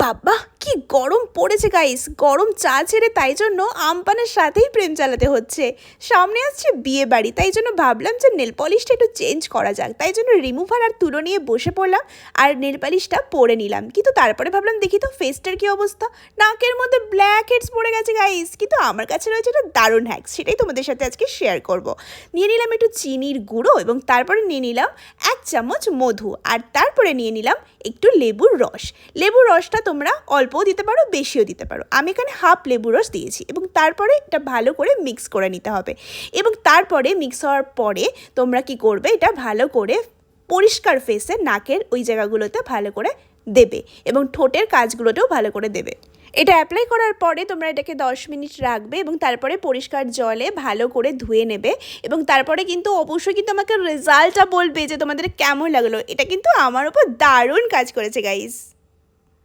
বাবা কি গরম পড়েছে গাইস, গরম চা ছেড়ে তাই জন্য আমপানের সাথেই প্রেম চালাতে হচ্ছে। সামনে আসছে বিয়ে বাড়ি, তাই জন্য ভাবলাম যে নেল পলিশটা একটু চেঞ্জ করা যাক, তাই জন্য রিমুভার আর তুলো নিয়ে বসে পড়লাম আর নেল পলিশটা পরে নিলাম। কিন্তু তারপরে ভাবলাম দেখি তো ফেসটার কি অবস্থা, নাকের মধ্যে ব্ল্যাক হেডস পড়ে গেছে গাইস। কিন্তু আমার কাছে রয়েছে একটা দারুণ হ্যাক, সেটাই তোমাদের সাথে আজকে শেয়ার করব। নিয়ে নিলাম একটু চিনির গুঁড়ো এবং তারপরে নিয়ে নিলাম 1 চামচ মধু, আর তারপরে নিয়ে নিলাম একটু লেবুর রস। লেবুর রসটা তোমরা অল্পও দিতে পারো, বেশিও দিতে পারো। আমি এখানে হাফ লেবুর রস দিয়েছি এবং তারপরে এটা ভালো করে মিক্স করে নিতে হবে। এবং তারপরে মিক্স হওয়ার পরে তোমরা কি করবে, এটা ভালো করে পরিষ্কার ফেসে নাকের ওই জায়গাগুলোতে ভালো করে দেবে এবং ঠোঁটের কাজগুলোতেও ভালো করে দেবে। এটা অ্যাপ্লাই করার পরে তোমরা এটাকে 10 মিনিট রাখবে এবং তারপরে পরিষ্কার জলে ভালো করে ধুয়ে নেবে এবং তারপরে কিন্তু অবশ্যই কিন্তু আমাকে রেজাল্টটা বলবে যে তোমাদের কেমন লাগলো। এটা কিন্তু আমার উপর দারুণ কাজ করেছে গাইস।